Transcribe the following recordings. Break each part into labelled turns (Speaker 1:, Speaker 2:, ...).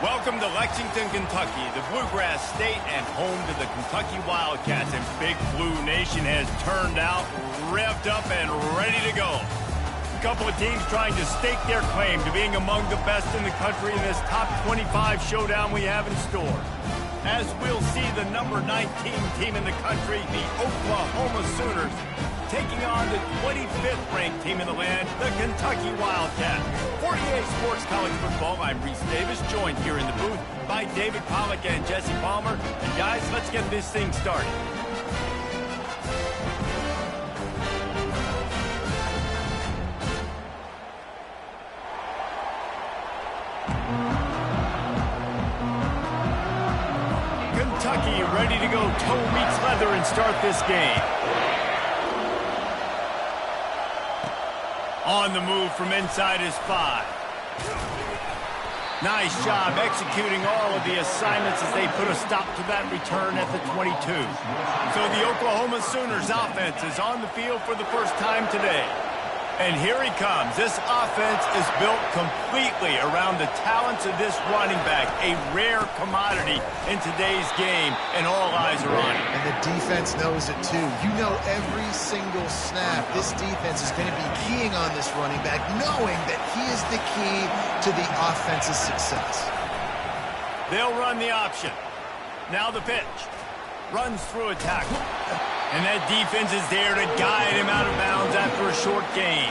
Speaker 1: Welcome to Lexington, Kentucky, the Bluegrass State and home to the Kentucky Wildcats. And Big Blue Nation has turned out, revved up, and ready to go. A couple of teams trying to stake their claim to being among the best in the country in this top 25 showdown we have in store. As we'll see the number 19 team in the country, the Oklahoma Sooners, taking on the 25th ranked team in the land, the Kentucky Wildcats. 48 Sports College Football, I'm Reese Davis, joined here in the booth by David Pollack and Jesse Palmer. And guys, let's get this thing started. Kentucky ready to go toe meets leather and start this game. On the move from inside his 5. Nice job executing all of the assignments as they put a stop to that return at the 22. So the Oklahoma Sooners offense is on the field for the first time today. And here he comes. This offense is built completely around the talents of this running back, a rare commodity in today's game, and all eyes are on him.
Speaker 2: And the defense knows it too. You know every single snap, this defense is going to be keying on this running back, knowing that he is the key to the offense's success.
Speaker 1: They'll run the option. Now the pitch. Runs through a tackle. And that defense is there to guide him out of bounds after a short gain.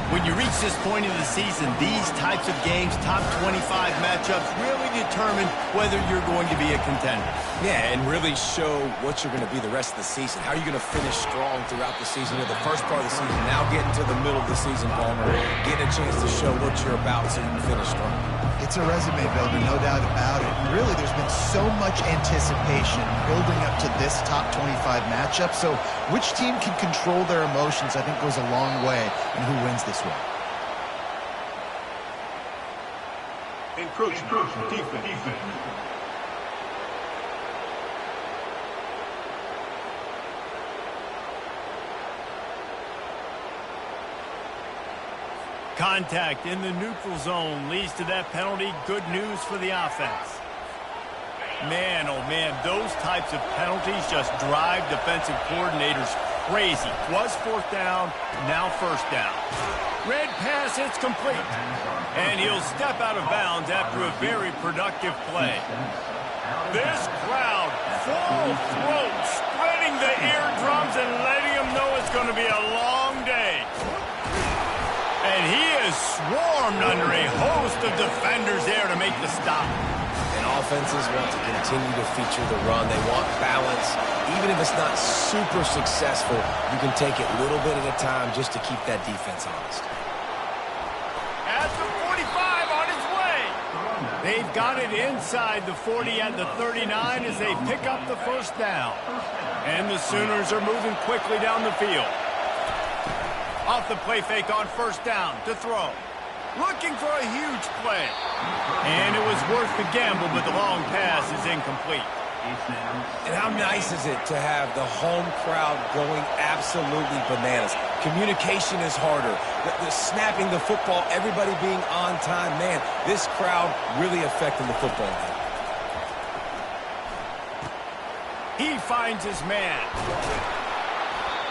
Speaker 1: When you reach this point in the season, these types of games, top 25 matchups, really determine whether you're going to be a contender.
Speaker 3: Yeah, and really show what you're going to be the rest of the season. How are you going to finish strong throughout the season, or the first part of the season, now getting to the middle of the season, Palmer, getting a chance to show what you're about so you can finish strong.
Speaker 2: It's a resume builder, no doubt about it. And really, there's been so much anticipation building up to this top 25 matchup. So which team can control their emotions, I think, goes a long way in who wins this one.
Speaker 1: Encroaching. Defense. Contact in the neutral zone leads to that penalty. Good news for the offense. Man, oh man, those types of penalties just drive defensive coordinators crazy. Was fourth down, now first down. Red pass, it's complete. And he'll step out of bounds after a very productive play. This crowd, full throat, spreading the eardrums and letting them know it's going to be a long day. And he is swarmed under a host of defenders there to make the stop.
Speaker 3: And offenses want to continue to feature the run. They want balance. Even if it's not super successful, you can take it little bit at a time just to keep that defense honest.
Speaker 1: At the 45 on his way. They've got it inside the 40 and the 39 as they pick up the first down. And the Sooners are moving quickly down the field. Off the play fake on first down to throw. Looking for a huge play. And it was worth the gamble, but the long pass is incomplete.
Speaker 3: And how nice is it to have the home crowd going absolutely bananas? Communication is harder. The snapping the football, everybody being on time. Man, this crowd really affecting the football game.
Speaker 1: He finds his man.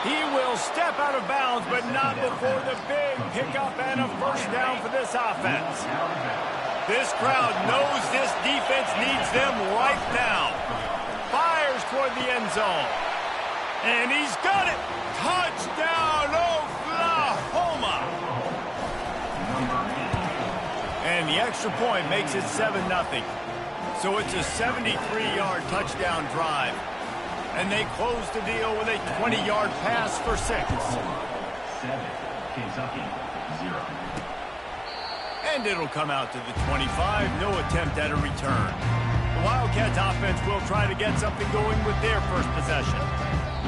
Speaker 1: He will step out of bounds, but not before the big pickup and a first down for this offense. This crowd knows this defense needs them right now. Fires toward the end zone. And he's got it. Touchdown, Oklahoma. And the extra point makes it 7-0. So it's a 73-yard touchdown drive. And they close the deal with a 20-yard pass for 6. 7, Kentucky, 0. And it'll come out to the 25. No attempt at a return. The Wildcats offense will try to get something going with their first possession.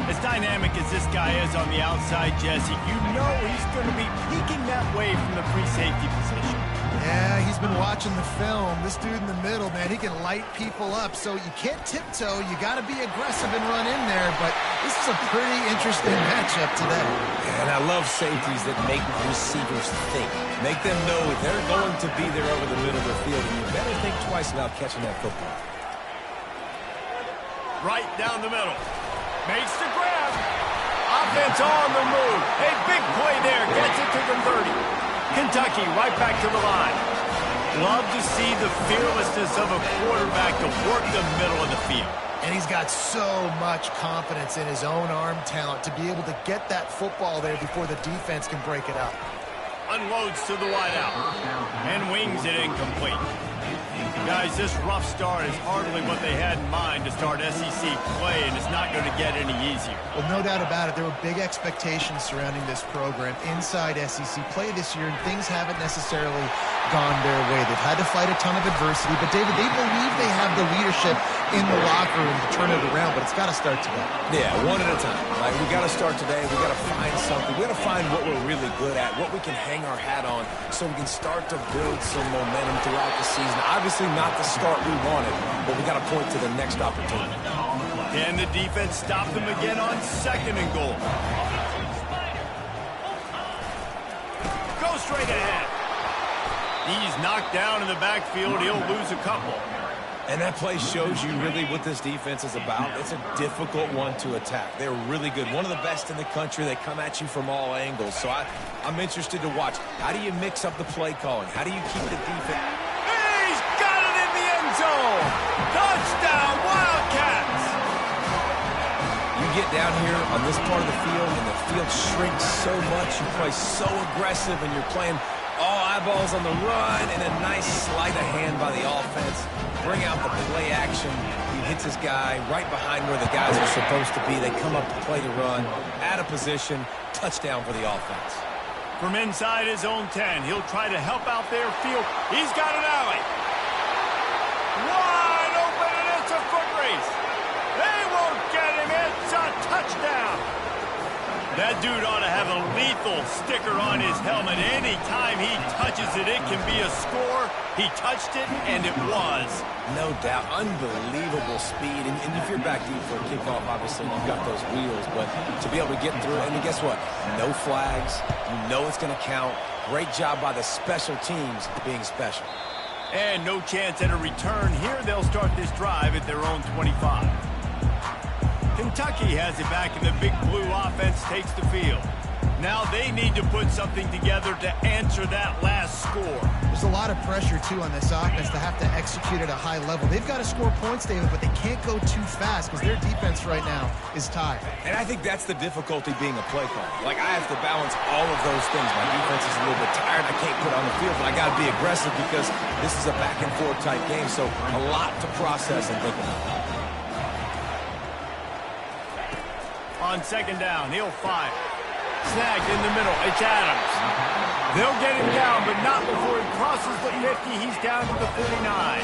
Speaker 1: As dynamic as this guy is on the outside, Jesse, you know he's going to be peeking that way from the free safety position.
Speaker 2: Yeah, he's been watching the film. This dude in the middle, man, he can light people up. So you can't tiptoe. You got to be aggressive and run in there. But this is a pretty interesting matchup today.
Speaker 3: And I love safeties that make receivers think. Make them know they're going to be there over the middle of the field, and you better think twice about catching that football.
Speaker 1: Right down the middle. Makes the grab. Offense on the move. A big play there. Gets it to the 30. Kentucky right back to the line. Love to see the fearlessness of a quarterback to work the middle of the field.
Speaker 2: And he's got so much confidence in his own arm talent to be able to get that football there before the defense can break it up.
Speaker 1: Unloads to the wideout. And wings it incomplete. Guys, this rough start is hardly what they had in mind to start SEC play, and it's not going to get any easier.
Speaker 2: Well, no doubt about it. There were big expectations surrounding this program inside SEC play this year, and things haven't necessarily gone their way. They've had to fight a ton of adversity, but, David, they believe they have the leadership in the locker room to turn it around, but it's got to start today.
Speaker 3: Yeah, one at a time. Like, we got to start today. We got to find something. We got to find what we're really good at, what we can hang our hat on, so we can start to build some momentum throughout the season. Obviously, not the start we wanted, but we got to point to the next opportunity.
Speaker 1: Can the defense stop them again on 2nd and goal? Go straight ahead. He's knocked down in the backfield. He'll lose a couple.
Speaker 3: And that play shows you really what this defense is about. It's a difficult one to attack. They're really good. One of the best in the country. They come at you from all angles. So I'm interested to watch. How do you mix up the play calling? How do you keep the defense?
Speaker 1: He's got it in the end zone. Touchdown, Wildcats.
Speaker 3: You get down here on this part of the field, and the field shrinks so much. You play so aggressive, and you're playing all eyeballs on the run, and a nice sleight of hand by the offense. Bring out the play action. He hits his guy right behind where the guys are supposed to be. They come up to play the run, out of position, touchdown for the offense.
Speaker 1: From inside his own 10, he'll try to help out their field. He's got an alley. Wide open, and it's a foot race. They won't get him. It's a touchdown. That dude ought to have a lethal sticker on his helmet. Anytime he touches it, it can be a score. He touched it, and it was.
Speaker 3: No doubt. Unbelievable speed. And if you're back deep for a kickoff, obviously you've got those wheels. But to be able to get through it, and guess what? No flags. You know it's going to count. Great job by the special teams being special.
Speaker 1: And no chance at a return here. They'll start this drive at their own 25. Kentucky has it back, and the Big Blue offense takes the field. Now they need to put something together to answer that last score.
Speaker 2: There's a lot of pressure, too, on this offense to have to execute at a high level. They've got to score points, David, but they can't go too fast because their defense right now is tired.
Speaker 3: And I think that's the difficulty being a play caller. Like, I have to balance all of those things. My defense is a little bit tired. I can't put on the field, but I got to be aggressive because this is a back-and-forth type game, so a lot to process and think about.
Speaker 1: On 2nd down, he'll fire. Snagged in the middle. It's Adams. They'll get him down, but not before he crosses the 50. He's down to the 49.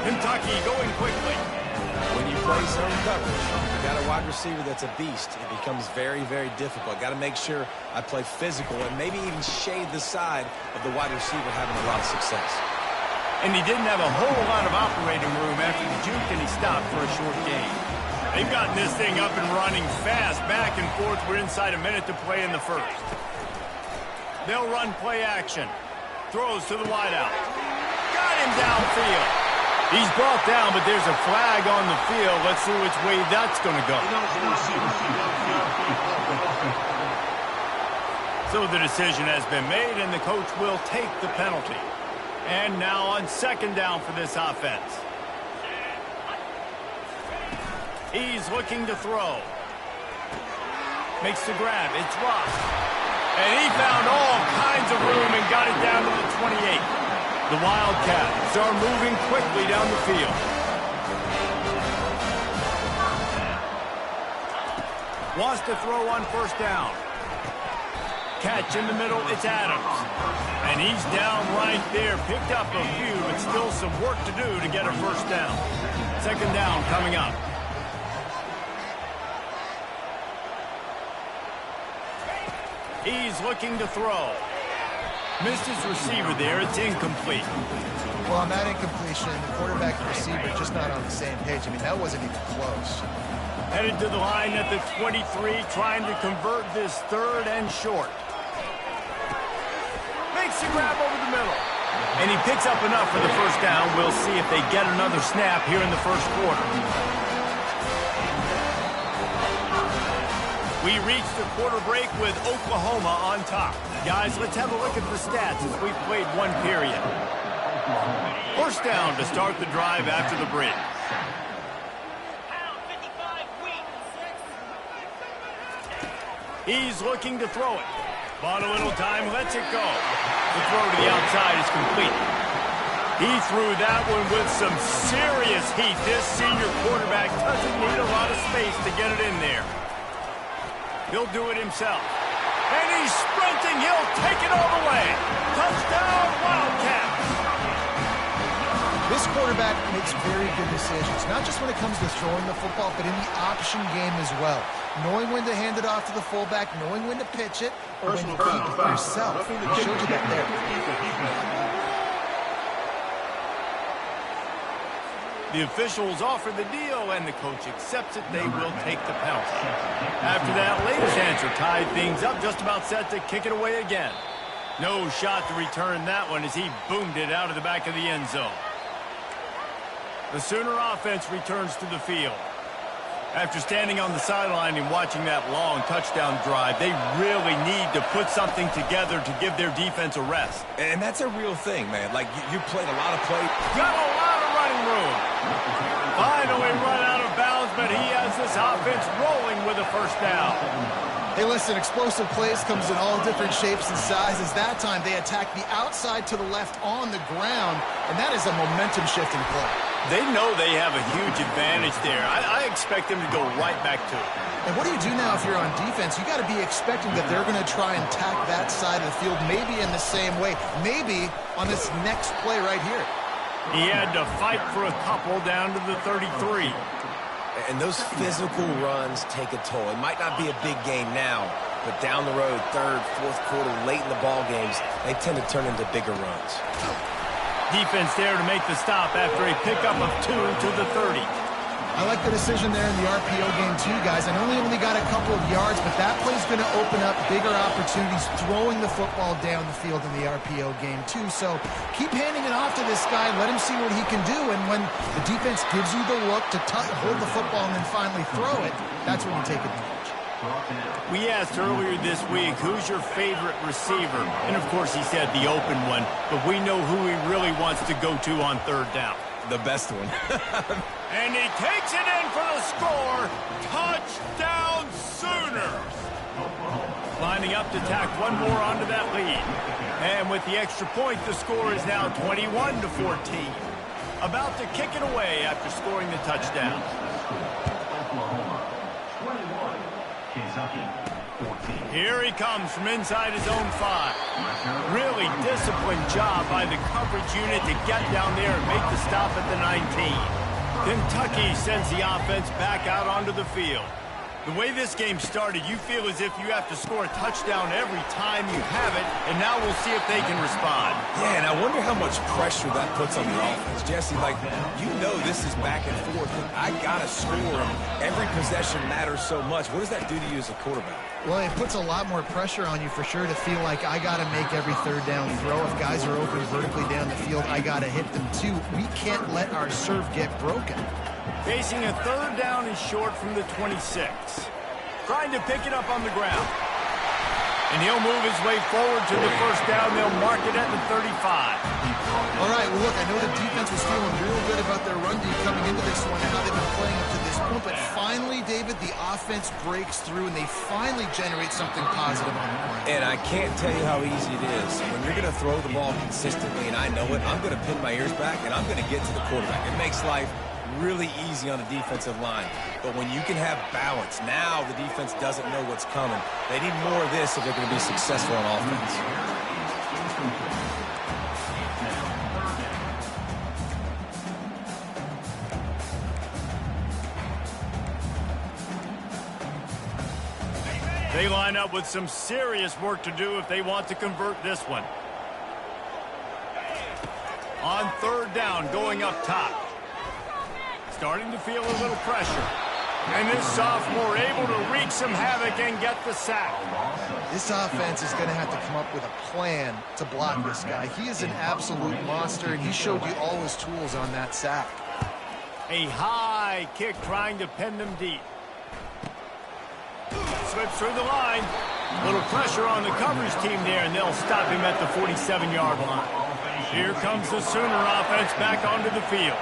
Speaker 1: Kentucky going quickly.
Speaker 3: When you play zone coverage, you got a wide receiver that's a beast. It becomes very, very difficult. Got to make sure I play physical and maybe even shade the side of the wide receiver having a lot of success.
Speaker 1: And he didn't have a whole lot of operating room after the juke, and he stopped for a short gain. They've gotten this thing up and running fast, back and forth. We're inside a minute to play in the first. They'll run play action. Throws to the wideout. Got him downfield. He's brought down, but there's a flag on the field. Let's see which way that's going to go. So the decision has been made, and the coach will take the penalty. And now on 2nd down for this offense. He's looking to throw. Makes the grab. It's Ross. And he found all kinds of room and got it down to the 28. The Wildcats are moving quickly down the field. Wants to throw on 1st down. Catch in the middle. It's Adams. And he's down right there. Picked up a few, but still some work to do to get a 1st down. 2nd down coming up. He's looking to throw. Missed his receiver there. It's incomplete.
Speaker 2: Well, on that incompletion, the quarterback and receiver just not on the same page. I mean, that wasn't even close.
Speaker 1: Headed to the line at the 23, trying to convert this 3rd and short. Makes a grab over the middle. And he picks up enough for the first down. We'll see if they get another snap here in the first quarter. We reach the quarter break with Oklahoma on top. Guys, let's have a look at the stats as we've played 1 period. First down to start the drive after the break. He's looking to throw it. Bought a little time, lets it go. The throw to the outside is complete. He threw that one with some serious heat. This senior quarterback doesn't need a lot of space to get it in there. He'll do it himself. And he's sprinting. He'll take it all the way. Touchdown, Wildcats.
Speaker 2: This quarterback makes very good decisions, not just when it comes to throwing the football, but in the option game as well. Knowing when to hand it off to the fullback, knowing when to pitch it, or when to keep it yourself. He showed you that there.
Speaker 1: The officials offer the deal, and the coach accepts it. They will take the penalty. After that latest answer tied things up, just about set to kick it away again. No shot to return that one as he boomed it out of the back of the end zone. The Sooner offense returns to the field. After standing on the sideline and watching that long touchdown drive, they really need to put something together to give their defense a rest.
Speaker 3: And that's a real thing, man. Like, you played a lot of plays.
Speaker 1: Got a lot of running room. Finally run out of bounds, but he has this offense rolling with a first down.
Speaker 2: Hey, listen, explosive plays comes in all different shapes and sizes. That time, they attack the outside to the left on the ground, and that is a momentum-shifting play.
Speaker 1: They know they have a huge advantage there. I expect them to go right back to it.
Speaker 2: And what do you do now if you're on defense? You got to be expecting that they're going to try and attack that side of the field, maybe in the same way, maybe on this next play right here.
Speaker 1: He had to fight for a couple down to the 33.
Speaker 3: And those physical runs take a toll. It might not be a big game now, but down the road, 3rd, 4th quarter, late in the ball games, they tend to turn into bigger runs.
Speaker 1: Defense there to make the stop after a pickup of 2 to the 30.
Speaker 2: I like the decision there in the RPO game too, guys. I know they only got a couple of yards, but that play's going to open up bigger opportunities throwing the football down the field in the RPO game too. So keep handing it off to this guy. Let him see what he can do. And when the defense gives you the look to hold the football and then finally throw it, that's when you take advantage.
Speaker 1: We asked earlier this week, who's your favorite receiver? And, of course, he said the open one, but we know who he really wants to go to on 3rd down.
Speaker 3: The best one.
Speaker 1: And he takes it in for the score. Touchdown, Sooners. Lining up to tack one more onto that lead. And with the extra point, the score is now 21 to 14. About to kick it away after scoring the touchdown. Here he comes from inside his own 5. Really disciplined job by the coverage unit to get down there and make the stop at the 19. Kentucky sends the offense back out onto the field. The way this game started, you feel as if you have to score a touchdown every time you have it, and now we'll see if they can respond.
Speaker 3: Yeah, and I wonder how much pressure that puts on the offense. Jesse, like, you know this is back and forth, and I got to score, and every possession matters so much. What does that do to you as a quarterback?
Speaker 2: Well, it puts a lot more pressure on you for sure to feel like I got to make every 3rd down throw. If guys are open vertically down the field, I got to hit them too. We can't let our serve get broken.
Speaker 1: Facing a 3rd down and short from the 26. Trying to pick it up on the ground. And he'll move his way forward to the first down. They'll mark it at the 35.
Speaker 2: All right, well, look, I know the defense was feeling real good about their run D coming into this one and how they've been playing up to this point. But finally, David, the offense breaks through, and they finally generate something positive on the ground.
Speaker 3: And I can't tell you how easy it is. When you're going to throw the ball consistently, and I know it, I'm going to pin my ears back, and I'm going to get to the quarterback. It makes life really easy on the defensive line. But when you can have balance, now the defense doesn't know what's coming. They need more of this if they're going to be successful on offense.
Speaker 1: They line up with some serious work to do if they want to convert this one. On third down, going up top. Starting to feel a little pressure. And this sophomore able to wreak some havoc and get the sack.
Speaker 2: This offense is going to have to come up with a plan to block this guy. He is an absolute monster, and he showed you all his tools on that sack.
Speaker 1: A high kick trying to pin them deep. Slips through the line. Little pressure on the coverage team there, and they'll stop him at the 47-yard line. Here comes the Sooner offense back onto the field.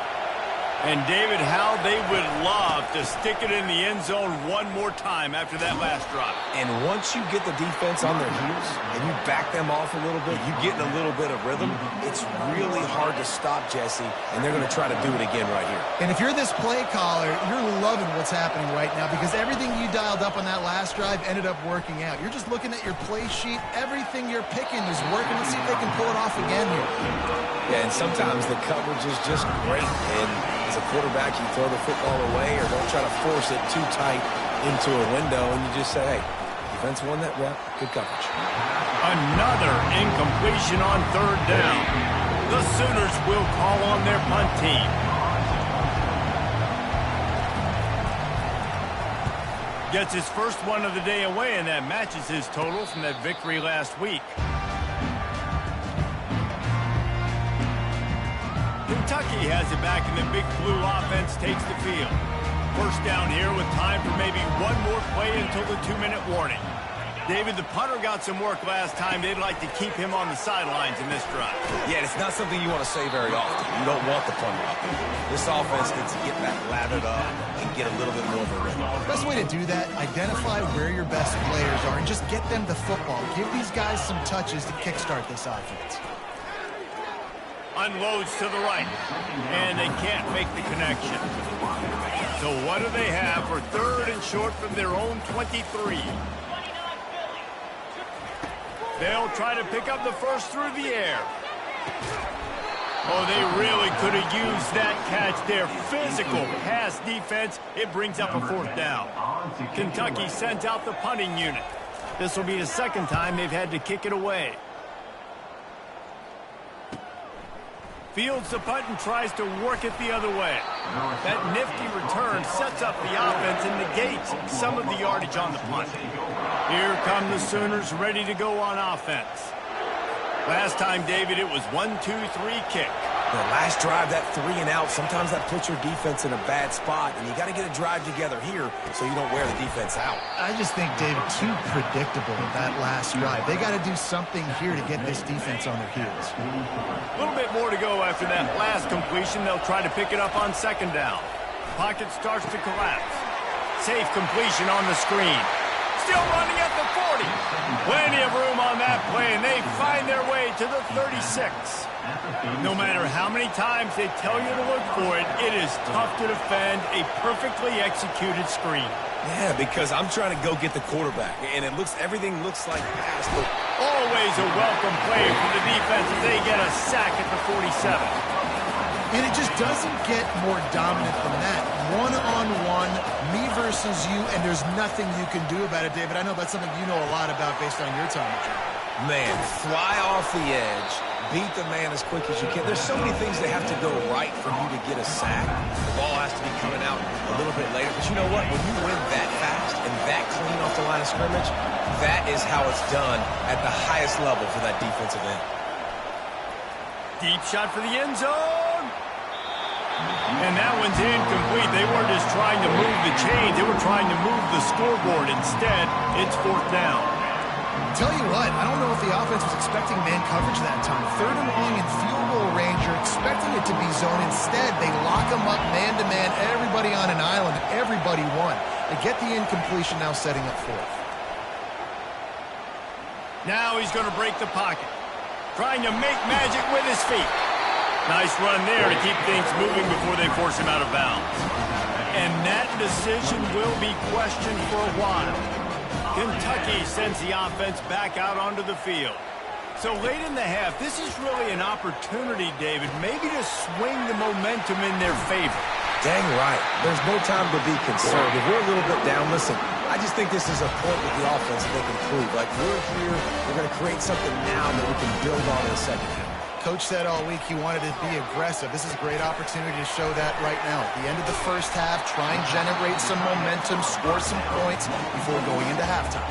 Speaker 1: And, David, how they would love to stick it in the end zone one more time after that last drive.
Speaker 3: And once you get the defense on their heels and you back them off a little bit, you get in a little bit of rhythm, it's really hard to stop, Jesse, and they're going to try to do it again right here.
Speaker 2: And if you're this play caller, you're loving what's happening right now because everything you dialed up on that last drive ended up working out. You're just looking at your play sheet. Everything you're picking is working. Let's see if they can pull it off again here.
Speaker 3: Yeah, and sometimes the coverage is just great. And as a quarterback, you throw the football away or don't try to force it too tight into a window, and you just say, hey, defense won that rep, good coverage.
Speaker 1: Another incompletion on third down. The Sooners will call on their punt team. Gets his first one of the day away, and that matches his total from that victory last week. Kentucky has it back, and the Big Blue offense takes the field. First down here with time for maybe one more play until the 2-minute warning. David, the punter got some work last time. They'd like to keep him on the sidelines in this drive.
Speaker 3: Yeah, it's not something you want to say very often. You don't want the punter up there. This offense needs to get back lathered up and get a little bit more of a rhythm.
Speaker 2: Best way to do that, identify where your best players are and just get them the football. Give these guys some touches to kickstart this offense.
Speaker 1: Unloads to the right, and they can't make the connection. So what do they have for third and short from their own 23? They'll try to pick up the first through the air. Oh, they really could have used that catch there. Physical pass defense. It brings up a fourth down. Kentucky sent out the punting unit. This will be the second time they've had to kick it away. Fields the punt and tries to work it the other way. That nifty return sets up the offense and negates some of the yardage on the punt. Here come the Sooners ready to go on offense. Last time, David, it was 1-2-3 kick.
Speaker 3: The last drive, that 3 and out, sometimes that puts your defense in a bad spot, and you got to get a drive together here so you don't wear the defense out.
Speaker 2: I just think, David, too predictable that last drive. They got to do something here to get this defense on their heels.
Speaker 1: A little bit more to go after that last completion. They'll try to pick it up on second down. Pocket starts to collapse. Safe completion on the screen. Still running at the 40. Plenty of room on that play, and they find their way to the 36. No matter how many times they tell you to look for it, it is tough to defend a perfectly executed screen.
Speaker 3: Yeah, because I'm trying to go get the quarterback, and everything looks like pass, but
Speaker 1: always a welcome play for the defense as they get a sack at the 47.
Speaker 2: And it just doesn't get more dominant than that. One-on-one, me versus you, and there's nothing you can do about it, David. I know that's something you know a lot about based on your time.
Speaker 3: Man, fly off the edge, beat the man as quick as you can. There's so many things that have to go right for you to get a sack. The ball has to be coming out a little bit later. But you know what? When you win that fast and that clean off the line of scrimmage, that is how it's done at the highest level for that defensive end.
Speaker 1: Deep shot for the end zone. And that one's incomplete. They weren't just trying to move the chains. They were trying to move the scoreboard. Instead, it's fourth down.
Speaker 2: Tell you what, I don't know if the offense was expecting man coverage that time. Third and long in field goal range. You're expecting it to be zone. Instead, they lock them up man-to-man. Everybody on an island. Everybody won. They get the incompletion, now setting up fourth.
Speaker 1: Now he's going to break the pocket. Trying to make magic with his feet. Nice run there to keep things moving before they force him out of bounds. And that decision will be questioned for a while. Kentucky sends the offense back out onto the field. So late in the half, this is really an opportunity, David, maybe to swing the momentum in their favor.
Speaker 3: Dang right. There's no time to be concerned. If we're a little bit down, listen, I just think this is a point with the offense that they can prove. Like, we're here, we're going to create something now that we can build on in the second half.
Speaker 2: Coach said all week he wanted to be aggressive. This is a great opportunity to show that right now. At the end of the first half, try and generate some momentum, score some points before going into halftime.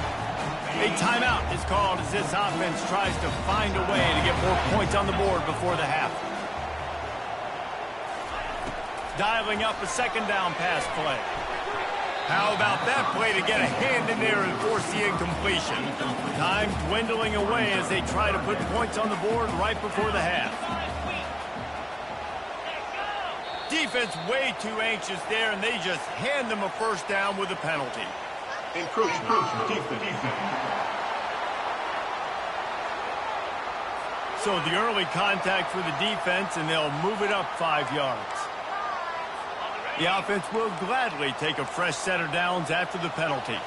Speaker 1: A timeout is called as this offense tries to find a way to get more points on the board before the half. Dialing up a second down pass play. How about that play to get a hand in there and force the incompletion? Time dwindling away as they try to put points on the board right before the half. Defense way too anxious there, and they just hand them a first down with a penalty. Encroachment. Defense. So the early contact for the defense, and they'll move it up 5 yards. The offense will gladly take a fresh set of downs after the penalty.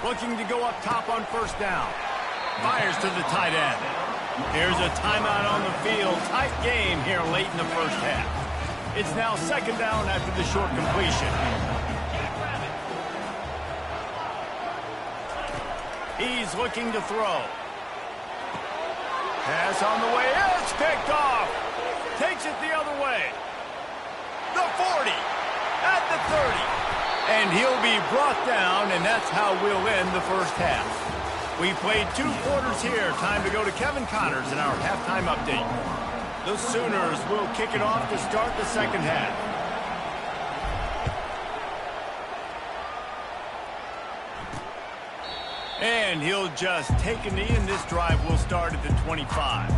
Speaker 1: Looking to go up top on first down. Fires to the tight end. Here's a timeout on the field. Tight game here late in the first half. It's now second down after the short completion. He's looking to throw. Pass on the way. It's picked off. Takes it the other way. The 40, at the 30, and he'll be brought down, and that's how we'll end the first half. We played 2 quarters here. Time to go to Kevin Connors in our halftime update. The Sooners will kick it off to start the second half. And he'll just take a knee, and this drive will start at the 25.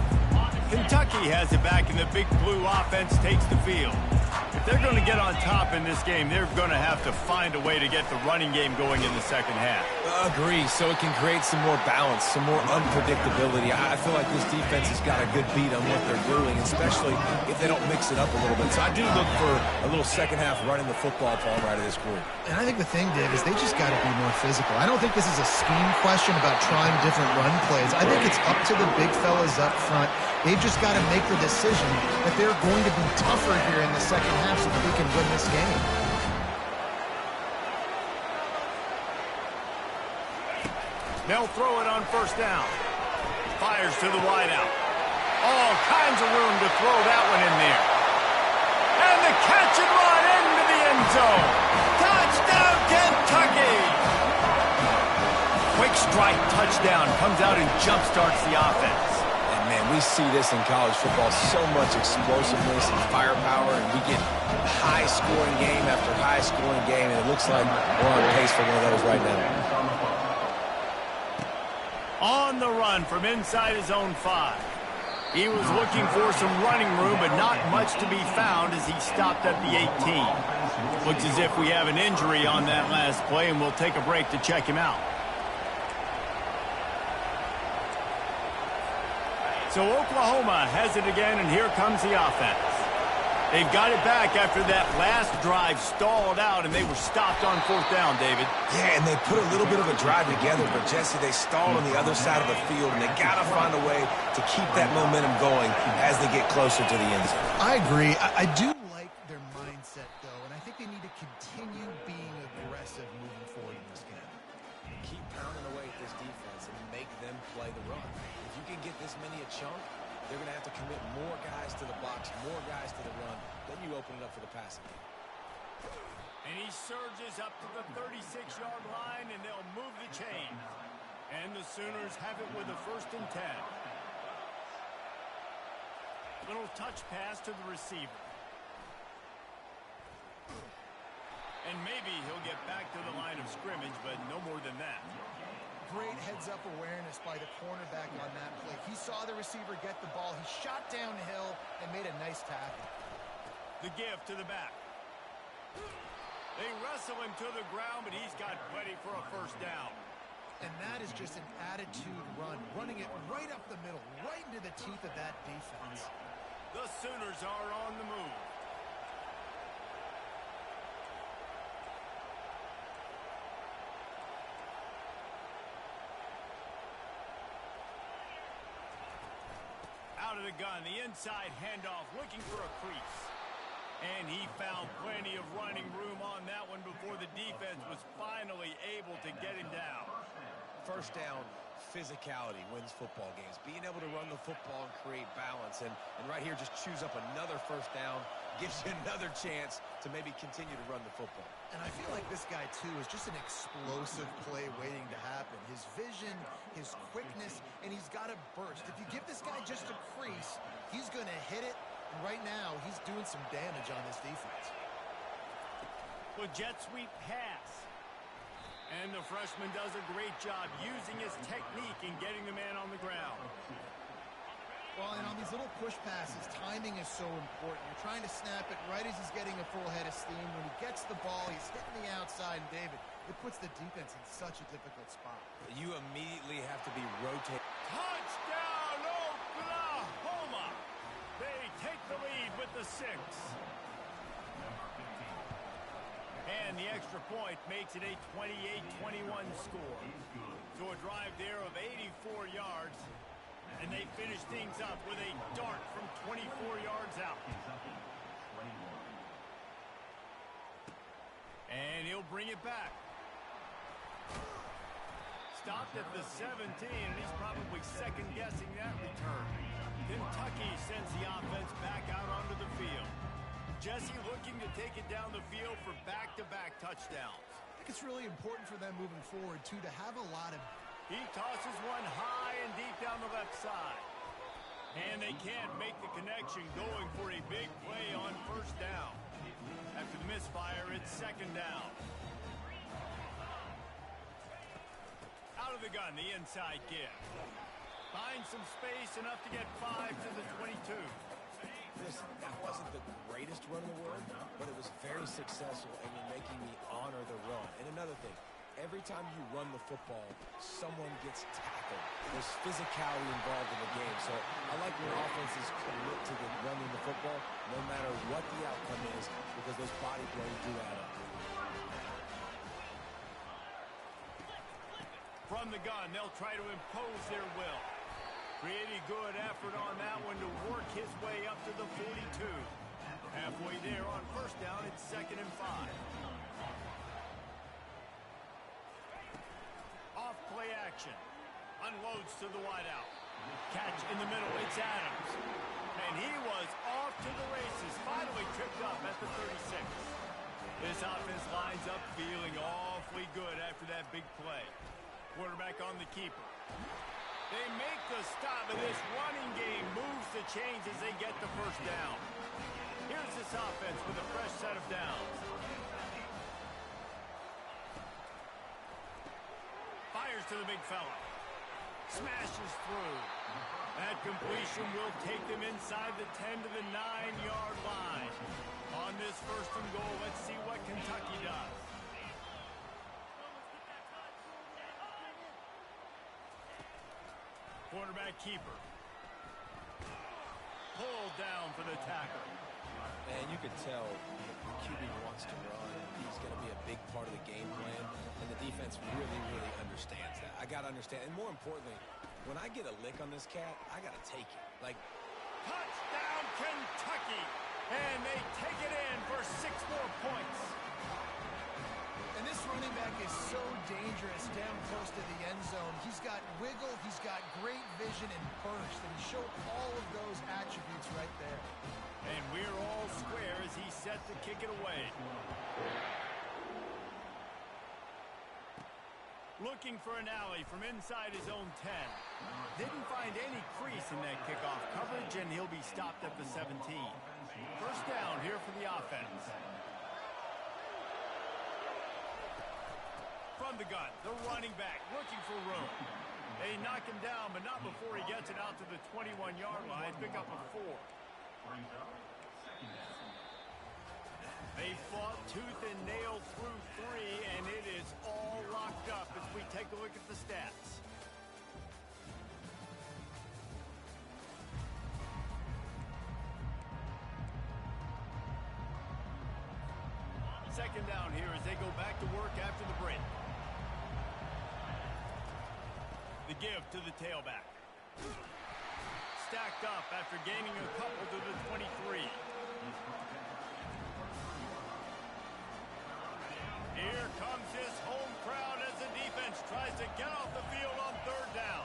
Speaker 1: Kentucky has it back, and the Big Blue offense takes the field. If they're going to get on top in this game, they're going to have to find a way to get the running game going in the second half.
Speaker 3: Agree, so it can create some more balance, some more unpredictability. I feel like this defense has got a good beat on what they're doing, especially if they don't mix it up a little bit. So I do look for a little second half running the football palm right of this group.
Speaker 2: And I think the thing, Dave, is they just got to be more physical. I don't think this is a scheme question about trying different run plays. I think it's up to the big fellas up front. They've just got to make the decision that they're going to be tougher here in the second half so that they can win this game.
Speaker 1: They'll throw it on first down. Fires to the wideout. All kinds of room to throw that one in there. And the catch and run into the end zone. Touchdown, Kentucky! Quick strike touchdown comes out and jumpstarts the offense.
Speaker 3: Man, we see this in college football, so much explosiveness and firepower, and we get high-scoring game after high-scoring game, and it looks like we're on pace for one of those right now.
Speaker 1: On the run from inside his own 5. He was looking for some running room, but not much to be found as he stopped at the 18. Looks as if we have an injury on that last play, and we'll take a break to check him out. So Oklahoma has it again, and here comes the offense. They've got it back after that last drive stalled out, and they were stopped on fourth down, David.
Speaker 3: Yeah, and they put a little bit of a drive together, but, Jesse, they stalled on the other side of the field, and they got to find a way to keep that momentum going as they get closer to the end zone.
Speaker 2: I agree. I do like their mindset, though, and I think they need to continue being aggressive moving forward in this game.
Speaker 3: Keep pounding away at this defense and make them play the run. If you can get this many a chunk, they're going to have to commit more guys to the box, more guys to the run. Then you open it up for the passing game.
Speaker 1: And he surges up to the 36-yard line, and they'll move the chain. And the Sooners have it with a 1st and 10. Little touch pass to the receiver. And maybe he'll get back to the line of scrimmage, but no more than that.
Speaker 2: Great heads-up awareness by the cornerback on that play. He saw the receiver get the ball. He shot downhill and made a nice tackle.
Speaker 1: The give to the back. They wrestle him to the ground, but he's got plenty for a 1st down.
Speaker 2: And that is just an attitude run, running it right up the middle, right into the teeth of that defense.
Speaker 1: The Sooners are on the move. Out of the gun, the inside handoff, looking for a crease. And he found plenty of running room on that one before the defense was finally able to get him down.
Speaker 3: First down, physicality wins football games. Being able to run the football and create balance. And right here, just choose up another first down, gives you another chance to maybe continue to run the football.
Speaker 2: And I feel like this guy, too, is just an explosive play waiting to happen. His vision, his quickness, and he's got a burst. If you give this guy just a crease, he's going to hit it. And right now, he's doing some damage on this defense.
Speaker 1: Well, jet sweep pass. And the freshman does a great job using his technique and getting the man on the ground.
Speaker 2: Well, and on these little push passes, timing is so important. You're trying to snap it right as he's getting a full head of steam. When he gets the ball, he's hitting the outside. And, David, it puts the defense in such a difficult spot.
Speaker 3: You immediately have to be rotating.
Speaker 1: Touchdown, Oklahoma! They take the lead with the 6. And the extra point makes it a 28-21 score. So a drive there of 84 yards. And they finish things up with a dart from 24 yards out. And he'll bring it back. Stopped at the 17, and he's probably second-guessing that return. Kentucky sends the offense back out onto the field. Jesse looking to take it down the field for back-to-back touchdowns.
Speaker 2: I think it's really important for them moving forward, too, to have a lot of...
Speaker 1: He tosses one high and deep down the left side. And they can't make the connection, going for a big play on first down. After the misfire, it's second down. Out of the gun, the inside give. Finds some space, enough to get 5 to the 22.
Speaker 3: Listen, that wasn't the greatest run in the world, but it was very successful, and you're making me honor the run. And another thing, every time you run the football, someone gets tackled. There's physicality involved in the game. So I like when offenses commit to running the football, no matter what the outcome is, because those body blows do add up.
Speaker 1: From the gun, they'll try to impose their will. Pretty good effort on that one to work his way up to the 42. Halfway there on first down, it's 2nd and 5. Off play action. Unloads to the wideout. Catch in the middle. It's Adams. And he was off to the races. Finally tripped up at the 36. This offense lines up feeling awfully good after that big play. Quarterback on the keeper. They make the stop, and this running game moves the chains as they get the first down. Here's this offense with a fresh set of downs. Fires to the big fella. Smashes through. That completion will take them inside the 10 to the 9-yard line. On this first and goal, let's see what Kentucky does. Quarterback keeper. Pulled down for the tackle.
Speaker 3: And you can tell the QB wants to run. He's going to be a big part of the game plan. And the defense really, really understands that. I got to understand. And more importantly, when I get a lick on this cat, I got to take it. Like,
Speaker 1: touchdown, Kentucky! And they take it in for 6 more points.
Speaker 2: And this running back is so dangerous down close to the end zone. He's got wiggle, he's got great vision and burst, and he showed all of those attributes right there.
Speaker 1: And we're all square as he's set to kick it away. Looking for an alley from inside his own 10. Didn't find any crease in that kickoff coverage, and he'll be stopped at the 17. First down here for the offense. From the gun, the running back looking for room. They knock him down, but not before he gets it out to the 21-yard line. Pick up a 4. They fought tooth and nail through 3, and it is all locked up as we take a look at the stats. Second down here as they go back to work after the break. The give to the tailback. Stacked up after gaining a couple to the 23. Here comes this home crowd as the defense tries to get off the field on third down.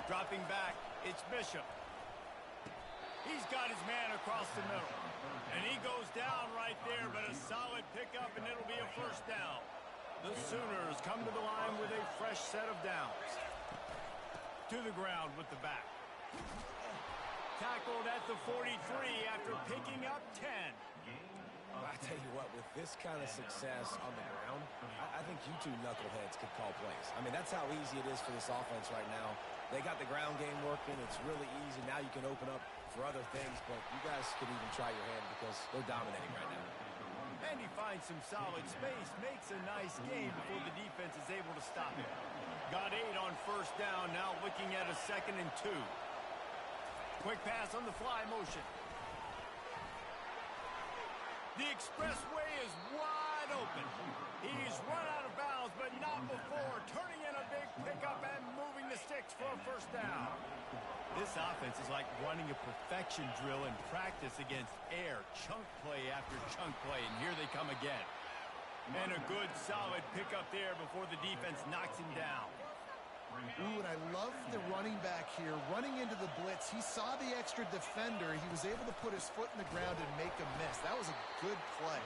Speaker 1: Dropping back, it's Bishop. He's got his man across the middle. And he goes down right there, but a solid pickup, and it'll be a first down. The Sooners come to the line with a fresh set of downs. To the ground with the back. Tackled at the 43 after picking up 10.
Speaker 3: I tell you what, with this kind of success on the ground, I think you two knuckleheads could call plays. I mean, that's how easy it is for this offense right now. They got the ground game working. It's really easy. Now you can open up for other things, but you guys could even try your hand because they're dominating right now.
Speaker 1: And he finds some solid space, makes a nice game before the defense is able to stop him. Got 8 on first down, now looking at a 2nd and 2. Quick pass on the fly motion. The expressway is wide open. He's run out of bounds, but not before. Turning in a big pickup and moving the sticks for a first down. This offense is like running a perfection drill in practice against air. Chunk play after chunk play, and here they come again. And a good, solid pickup there before the defense knocks him down.
Speaker 2: Ooh, and I love the running back here. Running into the blitz, he saw the extra defender. He was able to put his foot in the ground and make a miss. That was a good play.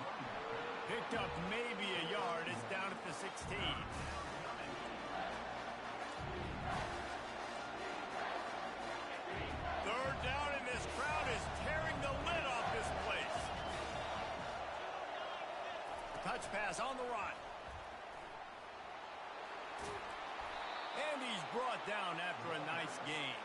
Speaker 1: Picked up maybe a yard. It's down at the 16. Third down, and this crowd is tearing the lid off this place. Touch pass on the run. And he's brought down after a nice gain.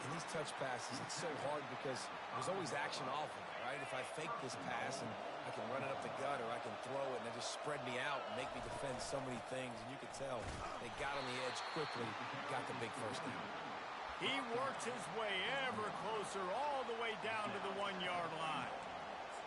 Speaker 3: In these touch passes, it's so hard because there's always action off of it, right? If I fake this pass and I can run it up the gut or I can throw it and they just spread me out and make me defend so many things, and you can tell they got on the edge quickly, got the big first down.
Speaker 1: He works his way ever closer all the way down to the 1-yard line.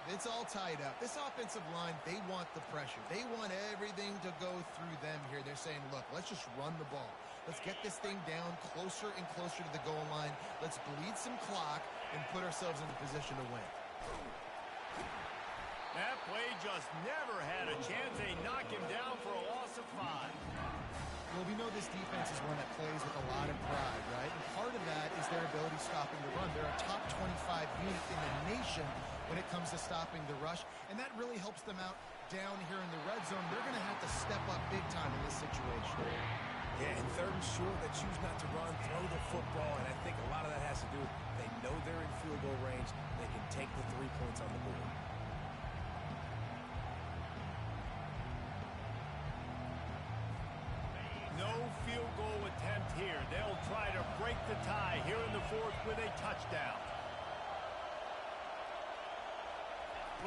Speaker 2: It's all tied up. This offensive line, they want the pressure. They want everything to go through them here. They're saying, look, let's just run the ball. Let's get this thing down closer and closer to the goal line. Let's bleed some clock and put ourselves in a position to win.
Speaker 1: That play just never had a chance. They knock him down for a loss of 5.
Speaker 2: Well, we know this defense is one that plays with a lot of pride, right? And part of that is their ability stopping the run. They're a top 25 unit in the nation when it comes to stopping the rush, and that really helps them out down here in the red zone. They're going to have to step up big time in this situation.
Speaker 3: Yeah, and 3rd and short, they choose not to run, throw the football, and I think a lot of that has to do with they know they're in field goal range. They can take the 3 points on the board.
Speaker 1: No field goal attempt here. They'll try to break the tie here in the 4th with a touchdown.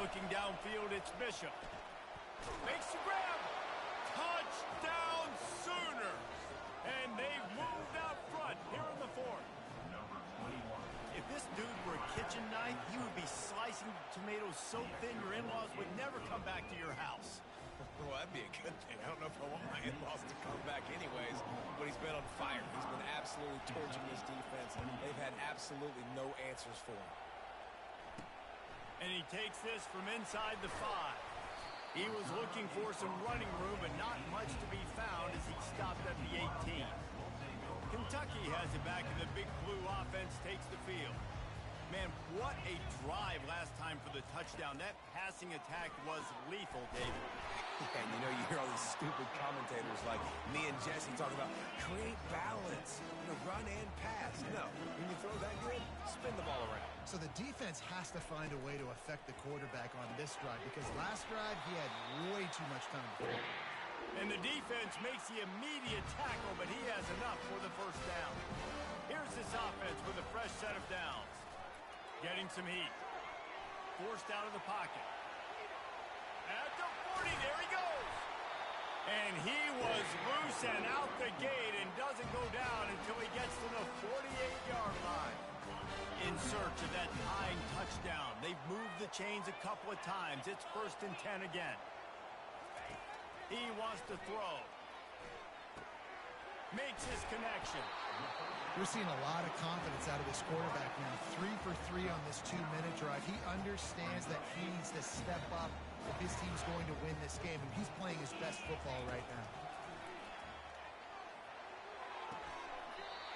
Speaker 1: Looking downfield, it's Bishop. Makes the grab. Touchdown Sooners. And they've moved out front here in the 4th. If this dude were a kitchen knife, he would be slicing tomatoes so thin your in-laws would never come back to your house.
Speaker 3: Well, that'd be a good thing. I don't know if I want my in-laws to come back anyways, but he's been on fire. He's been absolutely torching this defense. They've had absolutely no answers for him.
Speaker 1: And he takes this from inside the 5. He was looking for some running room, but not much to be found as he stopped at the 18. Kentucky has it back, and the Big Blue offense takes the field. Man, what a drive last time for the touchdown. That passing attack was lethal, David.
Speaker 3: And you know, you hear all these stupid commentators like me and Jesse talking about create balance, run and pass. No, when you throw that good, spin the ball around.
Speaker 2: So the defense has to find a way to affect the quarterback on this drive because last drive he had way too much time to throw.
Speaker 1: And the defense makes the immediate tackle, but he has enough for the first down. Here's this offense with a fresh set of downs. Getting some heat. Forced out of the pocket. At the 40, there he goes. And he was loose and out the gate and doesn't go down until he gets to the 48-yard line. In search of that tying touchdown. They've moved the chains a couple of times. It's 1st and 10 again. He wants to throw. Makes his connection.
Speaker 2: We're seeing a lot of confidence out of this quarterback now. 3 for 3 on this 2-minute drive. He understands that he needs to step up if his team's going to win this game, and he's playing his best football right now.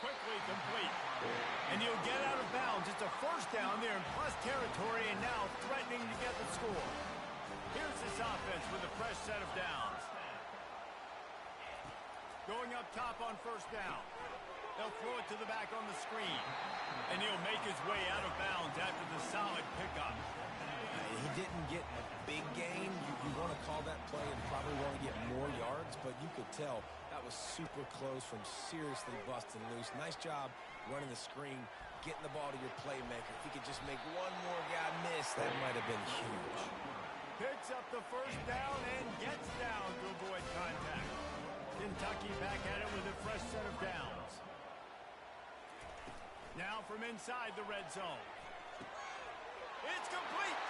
Speaker 1: Quickly Complete. And he'll get out of bounds. It's a first down there in plus territory and now threatening to get the score. Here's this offense with a fresh set of downs. Going up top on first down. They'll throw it to the back on the screen. And he'll make his way out of bounds after the solid pickup.
Speaker 3: He didn't get a big gain. You want to call that play and probably want to get more yards, but you could tell that was super close from seriously busting loose. Nice job running the screen, getting the ball to your playmaker. If he could just make one more guy miss, that might have been huge.
Speaker 1: Picks up the first down and gets down to avoid contact. Kentucky back at it with a fresh set of downs. Now from inside the red zone. It's complete.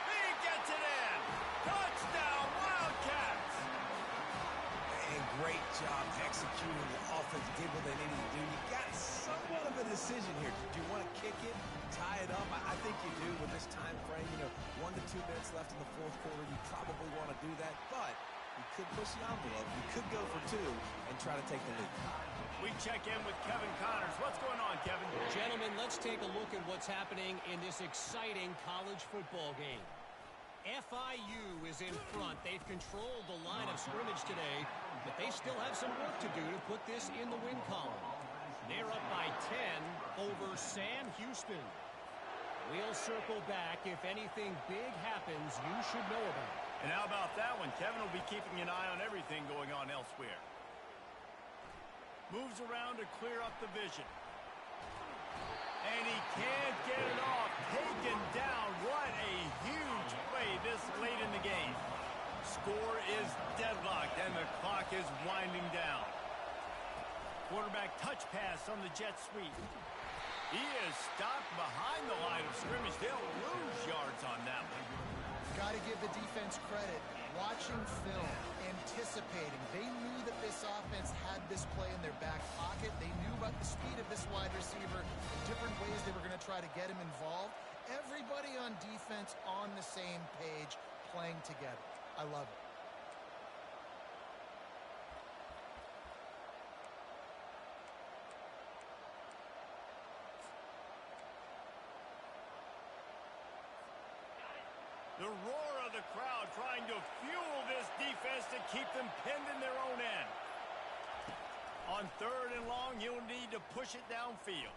Speaker 1: He gets it in. Touchdown, Wildcats.
Speaker 3: And great job executing. The offense did what they needed to do. You got somewhat of a decision here. Do you want to kick it, tie it up? I think you do with this time frame. 1 to 2 minutes left in the fourth quarter. You probably want to do that, but you could push the envelope. You could go for 2 and try to take the lead.
Speaker 1: We check in with Kevin Connors. What's going on, Kevin?
Speaker 4: Gentlemen, let's take a look at what's happening in this exciting college football game. FIU is in front. They've controlled the line of scrimmage today, but they still have some work to do to put this in the win column. They're up by 10 over Sam Houston. We'll circle back. If anything big happens, you should know about it.
Speaker 1: And how about that one? Kevin will be keeping an eye on everything going on elsewhere. Moves around to clear up the vision. And he can't get it off. Taken down. What a huge play this late in the game. Score is deadlocked, and the clock is winding down. Quarterback touch pass on the jet sweep. He is stopped behind the line of scrimmage. They'll lose yards on that one.
Speaker 2: Got to give the defense credit. Watching film, anticipating. They knew that this offense had this play in their back pocket. They knew about the speed of this wide receiver, different ways they were going to try to get him involved. Everybody on defense on the same page, playing together. I love it.
Speaker 1: The roar of the crowd trying to fuel this defense to keep them pinned in their own end. On 3rd and long, he'll need to push it downfield.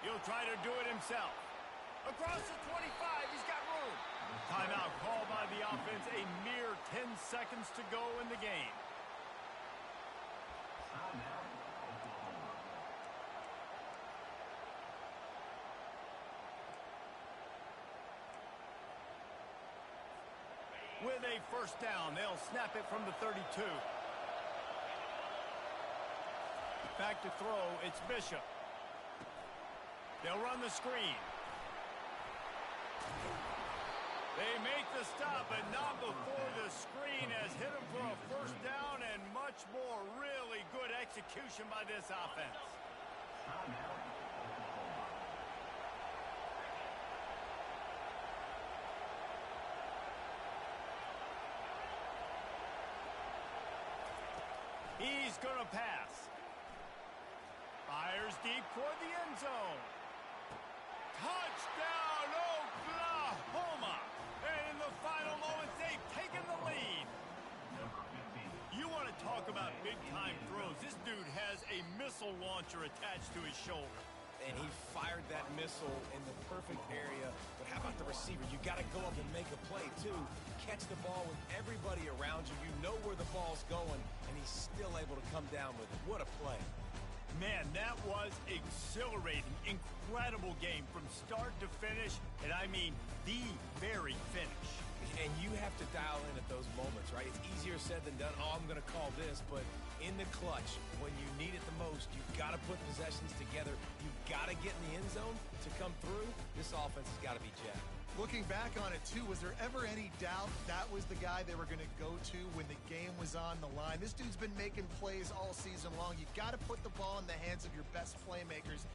Speaker 1: He'll try to do it himself. Across the 25, he's got room. Timeout called by the offense, a mere 10 seconds to go in the game. With a first down, they'll snap it from the 32. Back to throw, it's Bishop. They'll run the screen. They make the stop, but not before the screen has hit them for a first down and much more. Really good execution by this offense. He's going to pass. Fires deep toward the end zone. Touchdown, Oklahoma! And in the final moments, they've taken the lead. You want to talk about big-time throws. This dude has a missile launcher attached to his shoulder.
Speaker 3: And he fired that missile in the perfect area. But how about the receiver? You got to go up and make a play, too. Catch the ball with everybody around you. You know where the ball's going, and he's still able to come down with it. What a play.
Speaker 1: Man, that was exhilarating. Incredible game from start to finish, and I mean the very finish.
Speaker 3: And you have to dial in at those moments, right? It's easier said than done. Oh, I'm going to call this. But in the clutch, when you need it the most, you've got to put possessions together. You've got to get in the end zone to come through. This offense has got to be jacked.
Speaker 2: Looking back on it, too, was there ever any doubt that was the guy they were going to go to when the game was on the line? This dude's been making plays all season long. You've got to put the ball in the hands of your best playmakers.